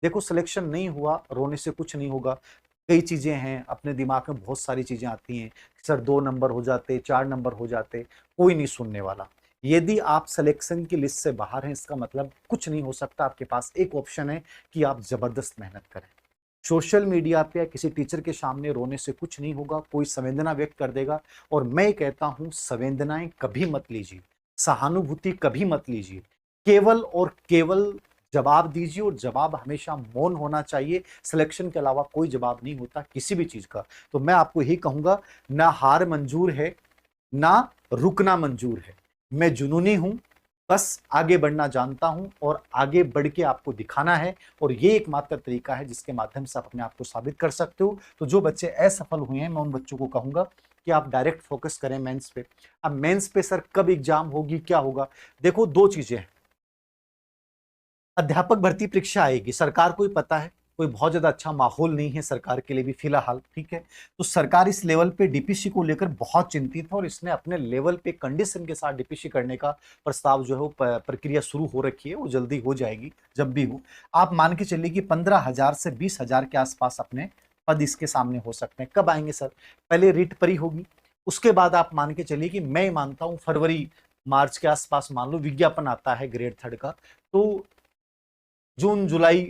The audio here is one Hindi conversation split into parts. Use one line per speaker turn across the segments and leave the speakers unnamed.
देखो सिलेक्शन नहीं हुआ, रोने से कुछ नहीं होगा। कई चीजें हैं, अपने दिमाग में बहुत सारी चीजें आती हैं, सर 2 नंबर हो जाते, 4 नंबर हो जाते, कोई नहीं सुनने वाला। यदि आप सिलेक्शन की लिस्ट से बाहर हैं, इसका मतलब कुछ नहीं हो सकता। आपके पास एक ऑप्शन है कि आप जबरदस्त मेहनत करें। सोशल मीडिया पे या किसी टीचर के सामने रोने से कुछ नहीं होगा, कोई संवेदना व्यक्त कर देगा। और मैं कहता हूं, संवेदनाएं कभी मत लीजिए, सहानुभूति कभी मत लीजिए, केवल और केवल जवाब दीजिए। और जवाब हमेशा मौन होना चाहिए। सिलेक्शन के अलावा कोई जवाब नहीं होता किसी भी चीज का। तो मैं आपको यही कहूंगा, ना हार मंजूर है, ना रुकना मंजूर है। मैं जुनूनी हूं, बस आगे बढ़ना जानता हूं और आगे बढ़ के आपको दिखाना है। और ये एकमात्र तरीका है जिसके माध्यम से आप अपने आप को साबित कर सकते हो। तो जो बच्चे असफल हुए हैं, मैं उन बच्चों को कहूंगा कि आप डायरेक्ट फोकस करें मेंस पे। अब मेंस पे सर कब एग्जाम होगी, क्या होगा? देखो, दो चीजें हैं। अध्यापक भर्ती परीक्षा आएगी, सरकार को ही पता है, कोई बहुत ज्यादा अच्छा माहौल नहीं है सरकार के लिए भी फिलहाल, ठीक है। तो सरकार इस लेवल पे डीपीसी को लेकर बहुत चिंतित है और इसने अपने लेवल पे कंडीशन के साथ डीपीसी करने का प्रस्ताव जो है वो प्रक्रिया शुरू हो रखी है। वो जल्दी हो जाएगी, जब भी हो। आप मान के चलिए कि 15,000 से 20,000 के आसपास अपने पद इसके सामने हो सकते हैं। कब आएंगे सर? पहले रीट परी होगी, उसके बाद आप मान के चलिए कि मैं मानता हूं फरवरी मार्च के आसपास मान लो विज्ञापन आता है ग्रेड 3 का। तो जून जुलाई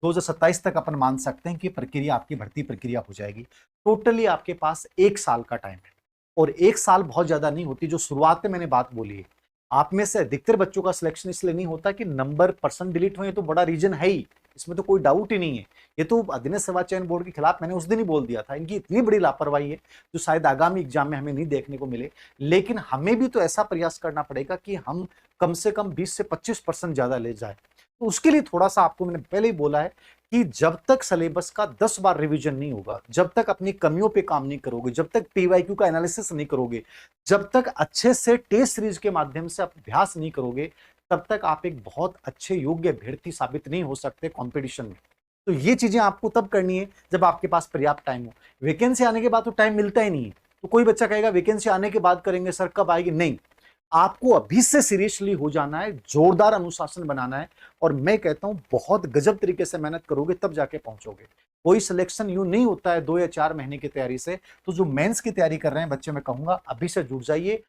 2027 तक अपन मान सकते हैं कि प्रक्रिया, आपकी भर्ती प्रक्रिया हो जाएगी। टोटली आपके पास 1 साल का टाइम है। और 1 साल बहुत ज्यादा नहीं होती। जो शुरुआत में मैंने बात बोली है, आप में से अधिकतर बच्चों का सिलेक्शन इसलिए नहीं होता कि नंबर परसेंट डिलीट हुए, तो बड़ा रीजन है ही, इसमें तो कोई डाउट ही नहीं है। ये तो अधीनस्थ सेवा चयन बोर्ड के खिलाफ मैंने उस दिन ही बोल दिया था, इनकी इतनी बड़ी लापरवाही है जो शायद आगामी एग्जाम में हमें नहीं देखने को मिले। लेकिन हमें भी तो ऐसा प्रयास करना पड़ेगा कि हम कम से कम 20 से 25% ज्यादा ले जाए। तो उसके लिए थोड़ा सा आपको मैंने पहले ही बोला है कि जब तक सिलेबस का 10 बार रिवीजन नहीं होगा, जब तक अपनी कमियों पे काम नहीं करोगे, जब तक पीवाईक्यू का एनालिसिस नहीं करोगे, जब तक अच्छे से टेस्ट सीरीज के माध्यम से आप अभ्यास नहीं करोगे, तब तक आप एक बहुत अच्छे योग्य अभ्यर्थी साबित नहीं हो सकते कंपटीशन में। तो ये चीजें आपको तब करनी है जब आपके पास पर्याप्त टाइम हो। वैकेंसी आने के बाद तो टाइम मिलता ही नहीं है। तो कोई बच्चा कहेगा वैकेंसी आने के बाद करेंगे सर, कब आएगी? नहीं, आपको अभी से सीरियसली हो जाना है, जोरदार अनुशासन बनाना है। और मैं कहता हूं बहुत गजब तरीके से मेहनत करोगे तब जाके पहुंचोगे। कोई सिलेक्शन यूं नहीं होता है 2 या 4 महीने की तैयारी से। तो जो मेंस की तैयारी कर रहे हैं बच्चे, मैं कहूंगा अभी से जुट जाइए